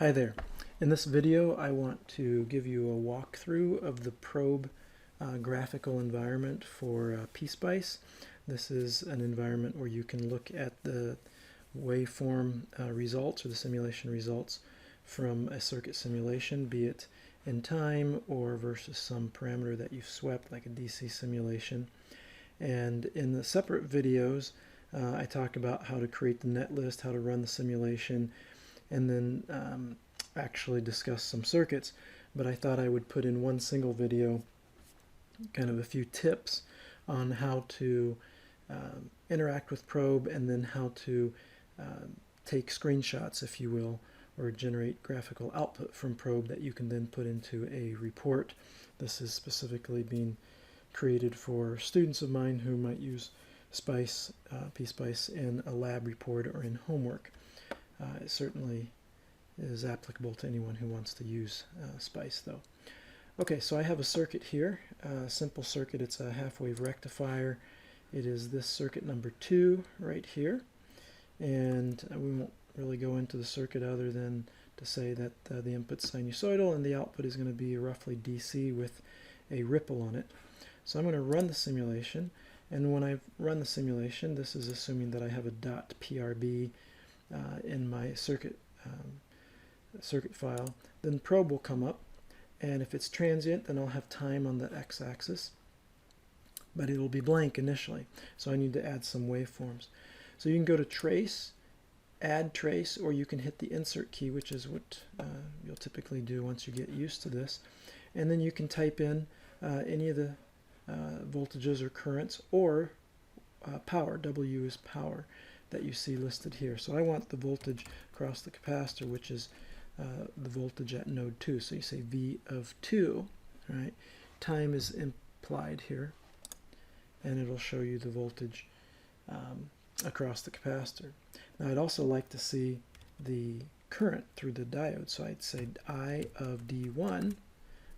Hi there. In this video I want to give you a walkthrough of the probe graphical environment for PSpice. This is an environment where you can look at the waveform results or the simulation results from a circuit simulation, be it in time or versus some parameter that you've swept, like a DC simulation. And in the separate videos I talk about how to create the netlist, how to run the simulation, and then actually discuss some circuits. But I thought I would put in one single video kind of a few tips on how to interact with probe, and then how to take screenshots, if you will, or generate graphical output from probe that you can then put into a report. This is specifically being created for students of mine who might use PSpice in a lab report or in homework. It certainly is applicable to anyone who wants to use Spice, though. Okay, so I have a circuit here, a simple circuit. It's a half-wave rectifier. It is this circuit number 2 right here, and we won't really go into the circuit other than to say that the input's sinusoidal and the output is going to be roughly DC with a ripple on it. So I'm going to run the simulation, and when I run the simulation, this is assuming that I have a .prb in my circuit file, then probe will come up, and if it's transient then I'll have time on the x-axis, but it'll be blank initially, so I need to add some waveforms. So you can go to trace, add trace, or you can hit the insert key, which is what you'll typically do once you get used to this, and then you can type in any of the voltages or currents, or power. W is power that you see listed here. So I want the voltage across the capacitor, which is the voltage at node 2. So you say V of 2, right? Time is implied here, and it'll show you the voltage across the capacitor. Now I'd also like to see the current through the diode, so I'd say I of D1,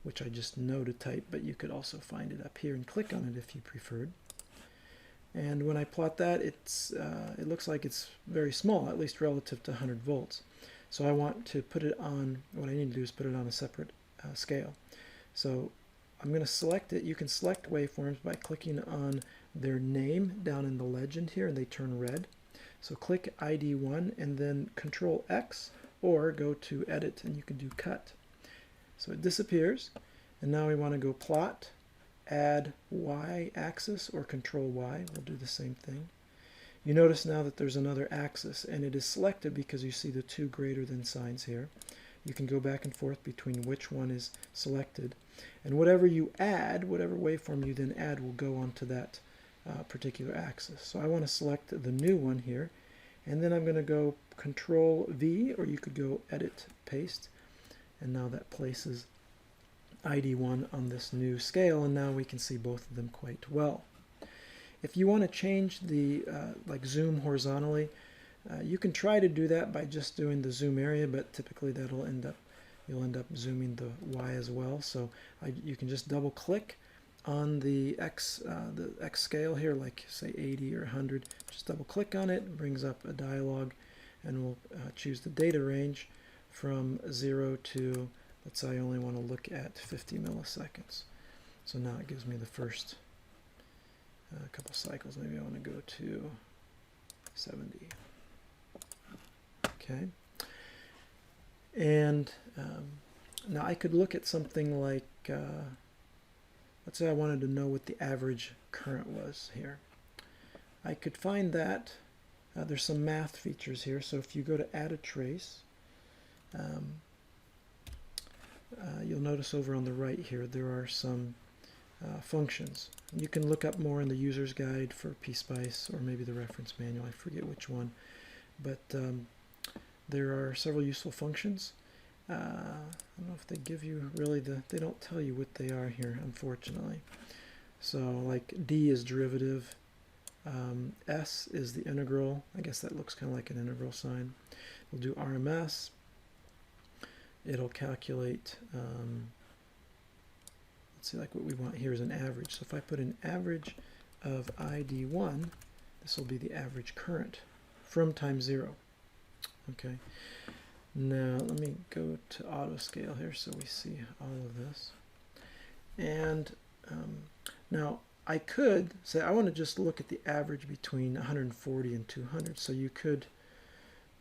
which I just know to type, but you could also find it up here and click on it if you preferred. And when I plot that, it looks like it's very small, at least relative to 100 volts. So I want to put it on, what I need to do is put it on a separate scale. So I'm going to select it. You can select waveforms by clicking on their name down in the legend here, and they turn red. So click ID1 and then Control X, or go to Edit and you can do Cut. So it disappears, and now we want to go plot, add y-axis, or Control Y. We'll do the same thing. You notice now that there's another axis, and it is selected because you see the two greater than signs here. You can go back and forth between which one is selected, and whatever you add, whatever waveform you then add, will go onto that particular axis. So I want to select the new one here, and then I'm going to go Control V, or you could go Edit Paste, and now that places ID1 on this new scale, and now we can see both of them quite well. If you want to change the like zoom horizontally, you can try to do that by just doing the zoom area, but typically that'll you'll end up zooming the Y as well. So you can just double click on the X scale here, like say 80 or 100. Just double click on it, brings up a dialog, and we'll choose the data range from 0 to, let's say I only want to look at 50 milliseconds. So now it gives me the first couple cycles. Maybe I want to go to 70. Okay. And now I could look at something like, let's say I wanted to know what the average current was here. I could find that. There's some math features here. So if you go to add a trace, you'll notice over on the right here there are some functions. You can look up more in the user's guide for PSpice, or maybe the reference manual, I forget which one, but there are several useful functions. I don't know if they give you really they don't tell you what they are here, unfortunately. So like D is derivative, S is the integral. I guess that looks kind of like an integral sign. We'll do RMS. It'll calculate, let's see, like what we want here is an average. So if I put an average of ID1, this will be the average current from time 0. Okay. Now let me go to auto scale here so we see all of this. And now I could say I want to just look at the average between 140 and 200. So you could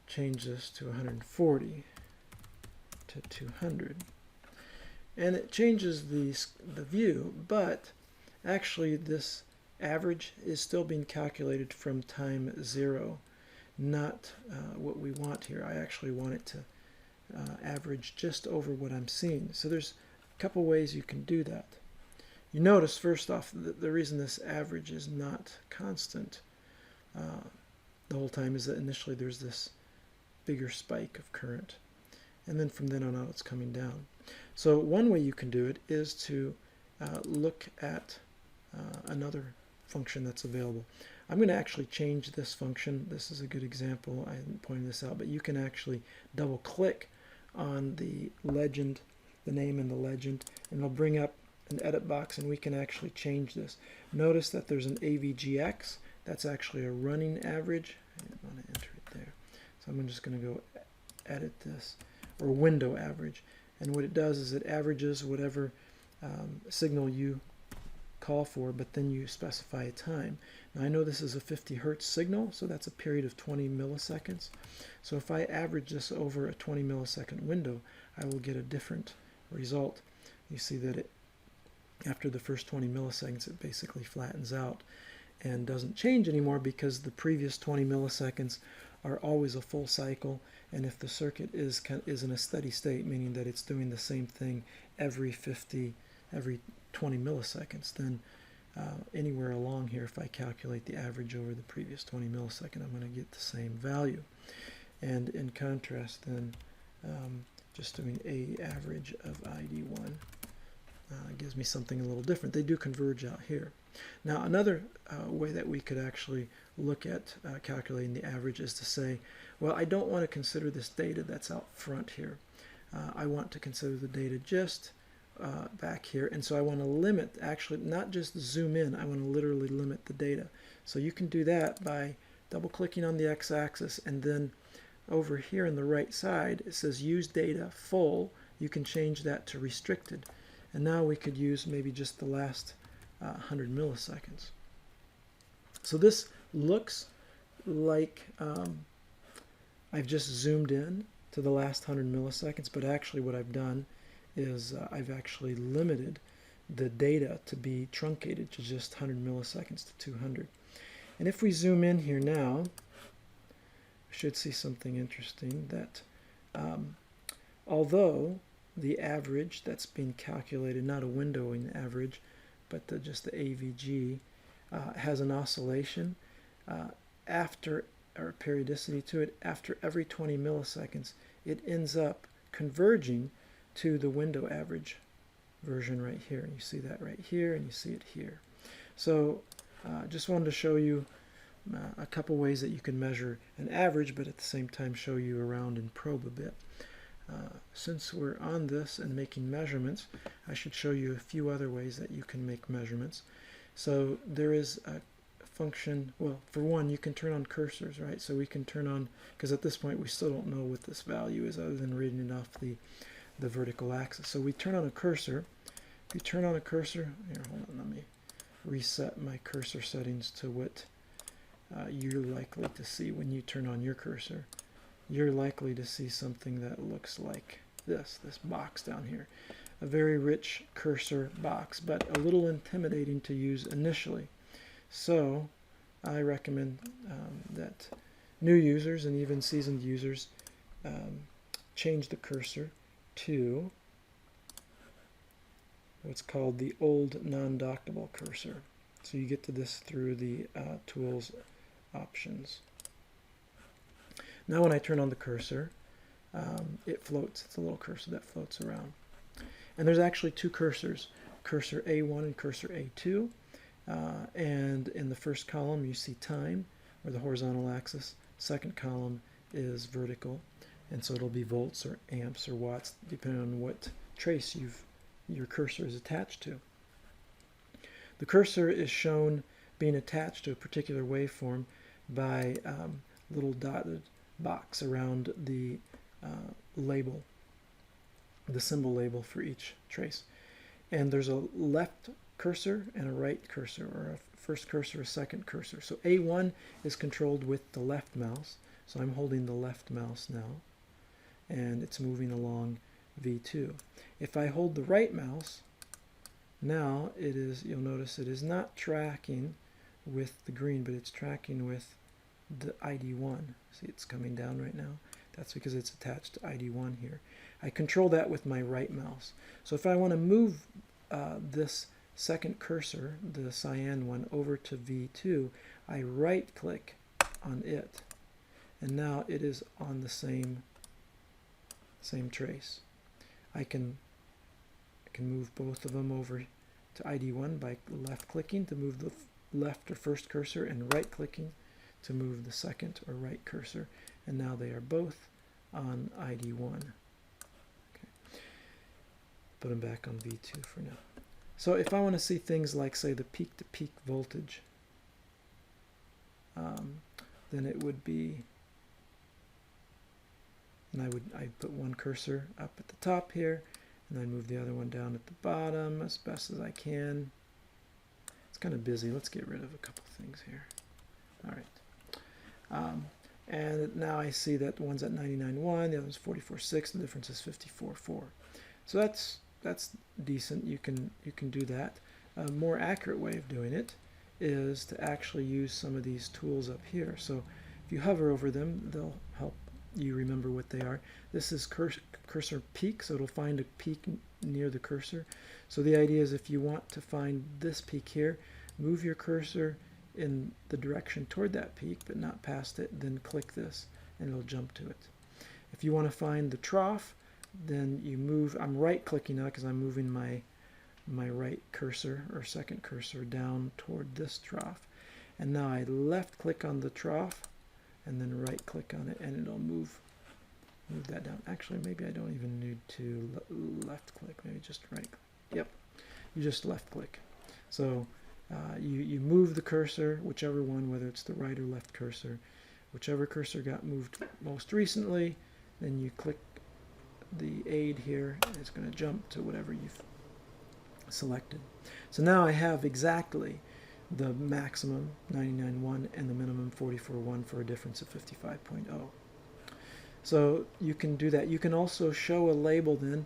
change this to 140 to 200. And it changes the view, but actually this average is still being calculated from time 0, not what we want here. I actually want it to average just over what I'm seeing. So there's a couple ways you can do that. You notice first off the reason this average is not constant the whole time is that initially there's this bigger spike of current, and then from then on out it's coming down. So one way you can do it is to look at another function that's available. I'm going to actually change this function. This is a good example. I didn't point this out, but you can actually double click on the legend, the name in the legend, and it'll bring up an edit box, and we can actually change this. Notice that there's an AVGX. That's actually a running average. I didn't want to enter it there. So I'm just going to go edit this, or window average. And what it does is it averages whatever signal you call for, but then you specify a time. Now I know this is a 50 Hertz signal, so that's a period of 20 milliseconds. So if I average this over a 20 millisecond window, I will get a different result. You see that it, after the first 20 milliseconds, it basically flattens out and doesn't change anymore because the previous 20 milliseconds are always a full cycle, and if the circuit is in a steady state, meaning that it's doing the same thing every 20 milliseconds, then anywhere along here, if I calculate the average over the previous 20 millisecond, I'm going to get the same value. And in contrast, then just doing a average of ID1 gives me something a little different. They do converge out here. Now another way that we could actually look at calculating the average is to say, well, I don't want to consider this data that's out front here. I want to consider the data just back here, and so I want to limit, actually not just zoom in, I want to literally limit the data. So you can do that by double clicking on the x-axis, and then over here on the right side it says use data full. You can change that to restricted, and now we could use maybe just the last 100 milliseconds. So this looks like I've just zoomed in to the last 100 milliseconds, but actually what I've done is I've actually limited the data to be truncated to just 100 milliseconds to 200. And if we zoom in here now, we should see something interesting, that although the average that's being calculated, not a windowing average, but just the AVG, has an oscillation after, or periodicity to it, after every 20 milliseconds, it ends up converging to the window average version right here. And you see that right here, and you see it here. So just wanted to show you a couple ways that you can measure an average, but at the same time show you around in Probe a bit. Since we're on this and making measurements, I should show you a few other ways that you can make measurements. So there is a function, well, for one, you can turn on cursors, right? So we can turn on, because at this point we still don't know what this value is other than reading it off the vertical axis. So we turn on a cursor. If you turn on a cursor, here, hold on, let me reset my cursor settings to what you're likely to see when you turn on your cursor. You're likely to see something that looks like this box down here. A very rich cursor box, but a little intimidating to use initially. So I recommend that new users and even seasoned users change the cursor to what's called the old non-doctable cursor. So you get to this through the tools options. Now when I turn on the cursor, it floats. It's a little cursor that floats around. And there's actually two cursors, cursor A1 and cursor A2. And in the first column you see time, or the horizontal axis. Second column is vertical, and so it'll be volts or amps or watts depending on what trace your cursor is attached to. The cursor is shown being attached to a particular waveform by little dotted box around the label, the symbol label for each trace. And there's a left cursor and a right cursor, or a first cursor, a second cursor. So A1 is controlled with the left mouse. So I'm holding the left mouse now, and it's moving along V2. If I hold the right mouse, now it is, you'll notice it is not tracking with the green, but it's tracking with the ID1. See, it's coming down right now. That's because it's attached to ID1 here. I control that with my right mouse. So if I want to move this second cursor, the cyan one, over to V2, I right click on it, and now it is on the same trace. I can move both of them over to ID1 by left clicking to move the left or first cursor, and right clicking to move the second or right cursor, and now they are both on ID1. Okay. Put them back on V2 for now. So if I want to see things like, say, the peak-to-peak voltage, then it would be, and I'd put one cursor up at the top here, and then move the other one down at the bottom as best as I can. It's kind of busy. Let's get rid of a couple things here. All right. And now I see that one's at 99.1, the other's 44.6. The difference is 54.4. So that's decent. You can do that. A more accurate way of doing it is to actually use some of these tools up here. So if you hover over them, they'll help you remember what they are. This is cursor peak, so it'll find a peak near the cursor. So the idea is, if you want to find this peak here, move your cursor in the direction toward that peak but not past it, then click this and it'll jump to it. If you want to find the trough, then you move, I'm right clicking now because I'm moving my right cursor or second cursor down toward this trough, and now I left click on the trough and then right click on it, and it'll move that down. Actually, maybe I don't even need to left click, maybe just right click. Yep, you just left click. So you move the cursor, whichever one, whether it's the right or left cursor, whichever cursor got moved most recently, then you click the aid here, and it's going to jump to whatever you've selected. So now I have exactly the maximum 99.1 and the minimum 44.1 for a difference of 55.0. So you can do that. You can also show a label then.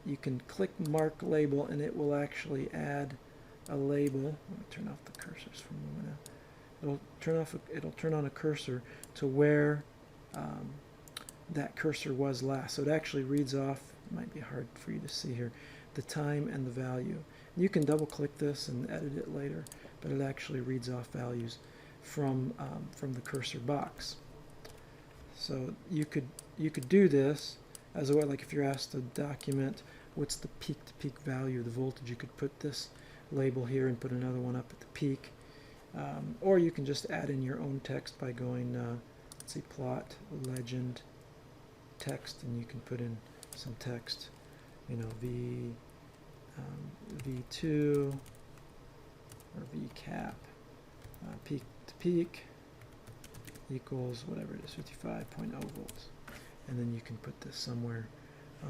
You can click mark label, and it will actually add a label. Let me turn off the cursors for a moment now. It'll turn on a cursor to where that cursor was last. So it actually reads off, it might be hard for you to see here, the time and the value. You can double click this and edit it later, but it actually reads off values from the cursor box. So you could do this as well, like if you're asked to document what's the peak-to-peak value of the voltage, you could put this label here and put another one up at the peak, or you can just add in your own text by going, let's see, plot legend text, and you can put in some text, you know, V2 or V cap, peak to peak equals whatever it is, 55.0 volts, and then you can put this somewhere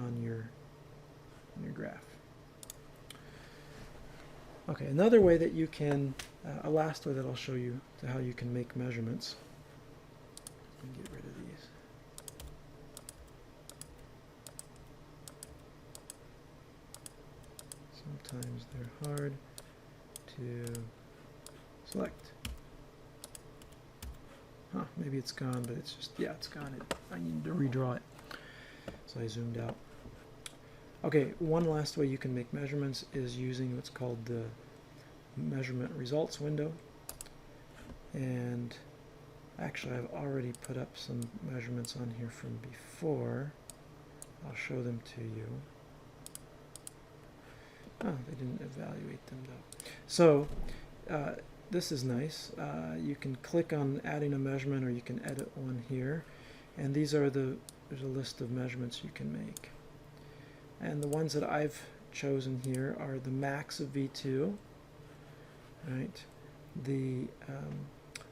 on your graph. Okay, another way that you can, a last way that I'll show you to how you can make measurements. Let me get rid of these. Sometimes they're hard to select. Huh, maybe it's gone, but it's just, yeah, it's gone. I need to redraw it. So I zoomed out. Okay, one last way you can make measurements is using what's called the measurement results window. And actually, I've already put up some measurements on here from before. I'll show them to you. Oh, they didn't evaluate them though. So this is nice. You can click on adding a measurement, or you can edit one here. And these are there's a list of measurements you can make. And the ones that I've chosen here are the max of V2, right?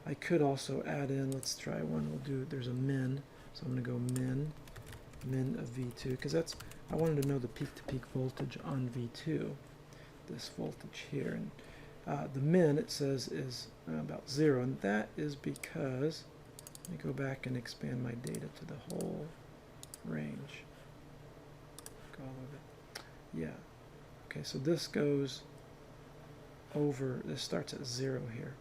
I could also add in, let's try one, there's a min, so I'm going to go min, min of V2, because that's, I wanted to know the peak-to-peak voltage on V2, this voltage here. And the min, it says, is about 0, and that is because, let me go back and expand my data to the whole range. All of it. Yeah. Okay, so this goes over, this starts at 0 here.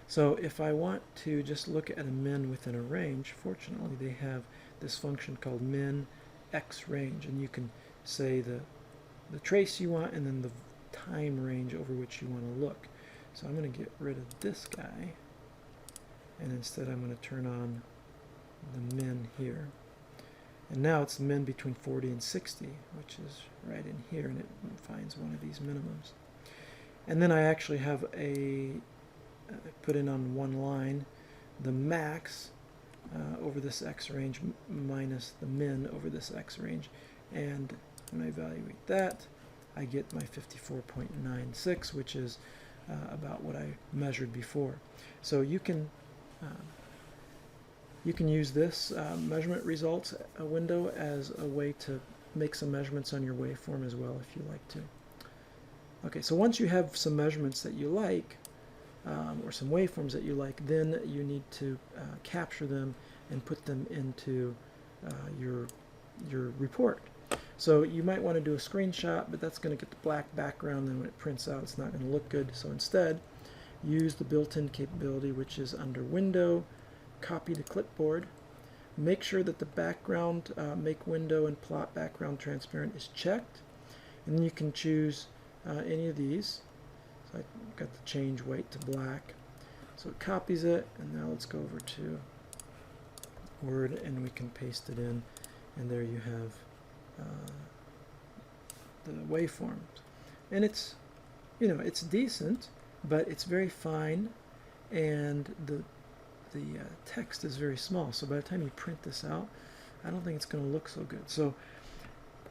So if I want to just look at a min within a range, fortunately they have this function called min x range, and you can say the trace you want and then the time range over which you want to look. So I'm going to get rid of this guy, and instead I'm going to turn on the min here. And now it's min between 40 and 60, which is right in here, and it finds one of these minimums. And then I actually have put in on one line the max over this x range minus the min over this x range, and when I evaluate that, I get my 54.96, which is about what I measured before. So you can use this measurement results window as a way to make some measurements on your waveform as well, if you like to. Okay, so once you have some measurements that you like, or some waveforms that you like, then you need to capture them and put them into your report. So you might want to do a screenshot, but that's going to get the black background, and when it prints out it's not going to look good. So instead, use the built-in capability, which is under Window, Copy to Clipboard. Make sure that the background, Make Window and Plot Background Transparent is checked, and then you can choose any of these. So I got the change white to black. So it copies it, and now let's go over to Word, and we can paste it in, and there you have the waveforms. And it's, it's decent, but it's very fine, and the text is very small. So by the time you print this out, I don't think it's going to look so good. So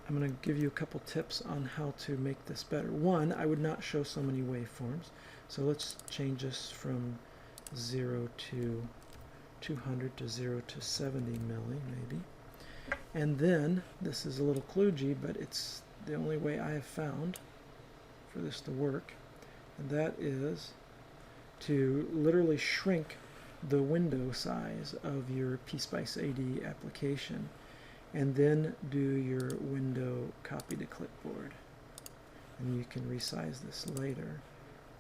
I'm going to give you a couple tips on how to make this better. One, I would not show so many waveforms. So let's change this from 0 to 200 to 0 to 70 milli, maybe. And then, this is a little kludgy, but it's the only way I have found for this to work, and that is to literally shrink the window size of your PSpice AD application, and then do your window copy to clipboard. And you can resize this later.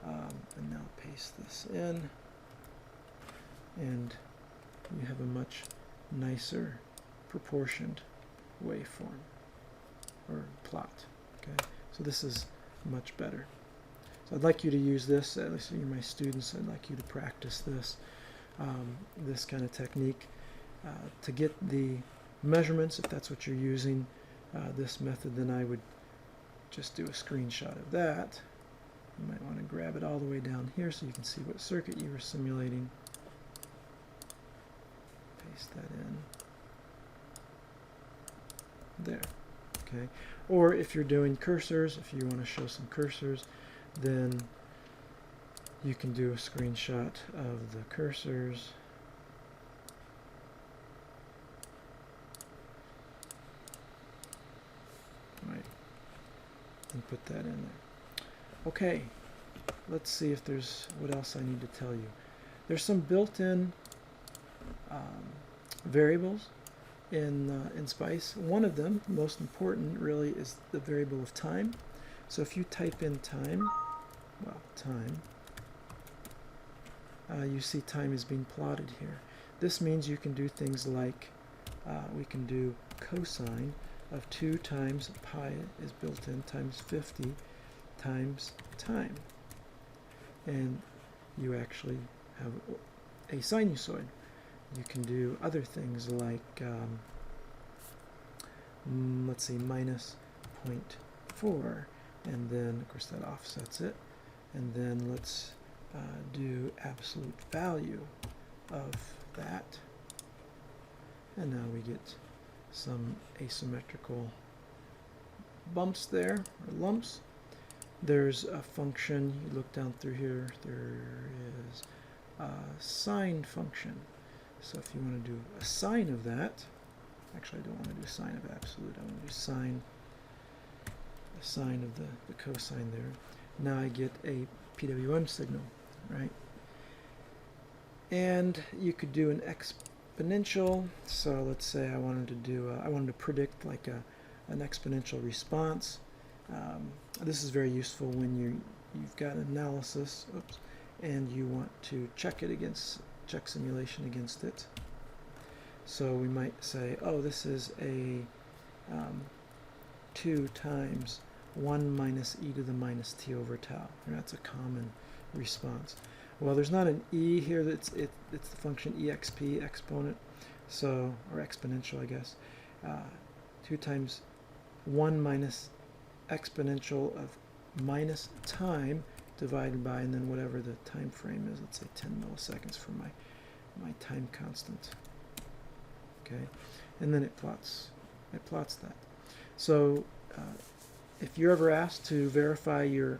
And now paste this in, and you have a much nicer proportioned waveform or plot. Okay, so this is much better. So I'd like you to use this, at least you're my students, I'd like you to practice this this kind of technique to get the measurements. If that's what you're using this method, then I would just do a screenshot of that. You might want to grab it all the way down here so you can see what circuit you were simulating. Paste that in there. Okay. Or if you're doing cursors, if you want to show some cursors, then you can do a screenshot of the cursors. Right. And put that in there. Okay. Let's see if there's what else I need to tell you. There's some built-in variables in Spice. One of them, most important really, is the variable of time. So if you type in time, you see time is being plotted here. This means you can do things like we can do cosine of 2 times pi is built in times 50 times time, and you actually have a sinusoid. You can do other things like let's see, minus 0.4, and then of course that offsets it, and then let's do absolute value of that, and now we get some asymmetrical bumps there, or lumps. There's a function, you look down through here, there is a sine function. So if you want to do a sine of that, Actually, I don't want to do sine of absolute. I want to do sine, the sine of the cosine there. Now I get a PWM signal, right? And you could do an exponential. So let's say I wanted to do, I wanted to predict like an exponential response. This is very useful when you've got analysis, oops, and you want to check it against, check simulation against it. So we might say, oh, this is a 2 times 1 minus e to the minus t over tau. And that's a common response. Well, there's not an e here. It's the function exp, exponent, so, or exponential, I guess. 2 times 1 minus exponential of minus time divided by, and then whatever the time frame is, let's say 10 milliseconds for my time constant. Okay, and then it plots that. So if you're ever asked to verify your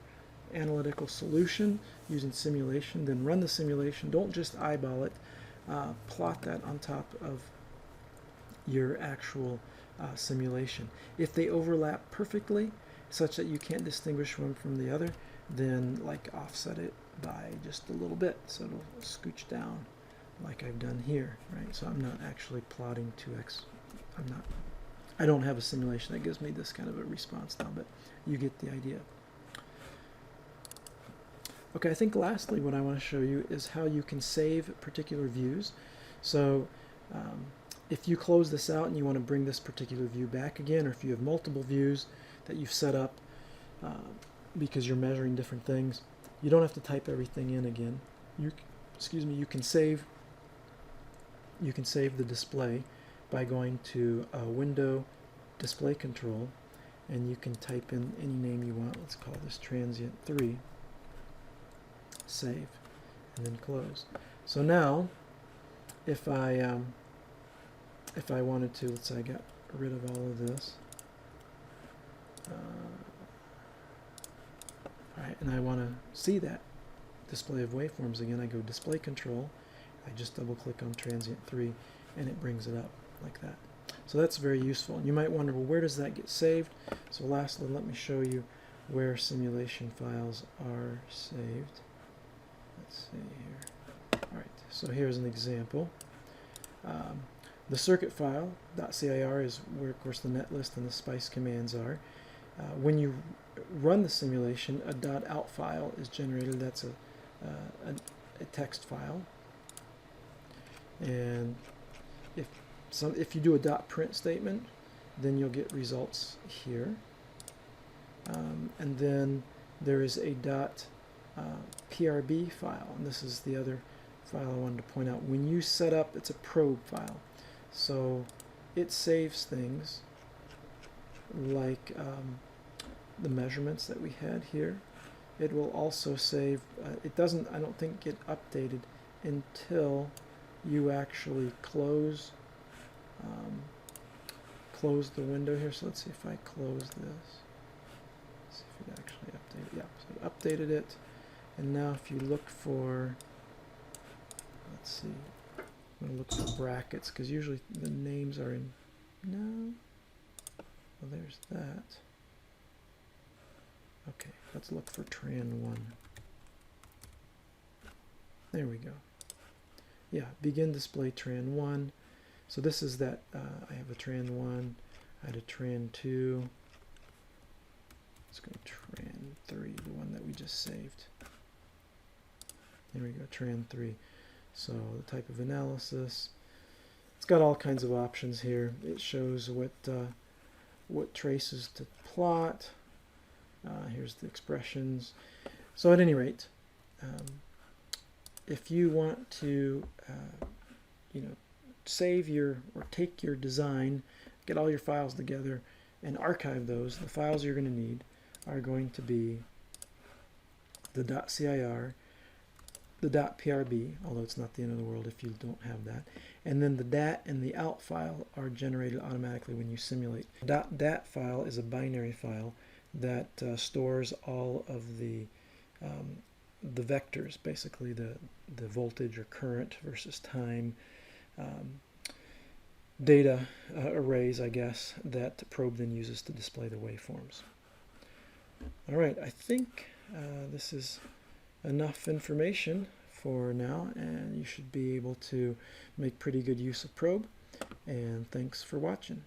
analytical solution using simulation, then run the simulation. Don't just eyeball it. Plot that on top of your actual simulation. If they overlap perfectly, such that you can't distinguish one from the other, then like offset it by just a little bit, so it'll scooch down like I've done here, right? So I'm not actually plotting 2x. I don't have a simulation that gives me this kind of a response now, but you get the idea. Okay, I think lastly what I want to show you is how you can save particular views. So if you close this out and you want to bring this particular view back again, or if you have multiple views that you've set up because you're measuring different things, you don't have to type everything in again. You can save the display by going to Window, Display Control, and you can type in any name you want. Let's call this Transient 3. Save, and then close. So now, if I wanted to, let's say I got rid of all of this, alright, and I want to see that display of waveforms again, I go Display Control, I just double click on Transient 3, and it brings it up like that. So that's very useful. And you might wonder, well, where does that get saved? So lastly, let me show you where simulation files are saved. Let's see here. Alright, so here's an example. The circuit file .cir is where, of course, the netlist and the SPICE commands are. When you run the simulation, a .out file is generated. That's a text file. And if you do a .print statement, then you'll get results here. And then there is a .prb file, and this is the other file I wanted to point out. When you set up, it's a probe file, so it saves things like the measurements that we had here. It will also save, it doesn't, I don't think, get updated until you actually close the window here. So let's see if I close this. Let's see if it actually updated. Yeah, so it updated it. And now if you look for, let's see, I'm going to look for brackets, because usually the names are in, no, well, there's that. Okay, let's look for tran1. There we go. Yeah, begin display tran1. So this is that, I have a tran1, I had a tran2. Let's go tran3, the one that we just saved. There we go, tran3. So the type of analysis. It's got all kinds of options here. It shows what traces to plot. Here's the expressions. So at any rate, if you want to, save your, or take your design, get all your files together, and archive those, the files you're going to need are going to be the .cir, the .prb, although it's not the end of the world if you don't have that, and then the .dat and the .out file are generated automatically when you simulate. .dat file is a binary file that stores all of the vectors, basically the voltage or current versus time. data arrays, I guess, that Probe then uses to display the waveforms. All right, I think this is enough information for now, and you should be able to make pretty good use of Probe. And thanks for watching.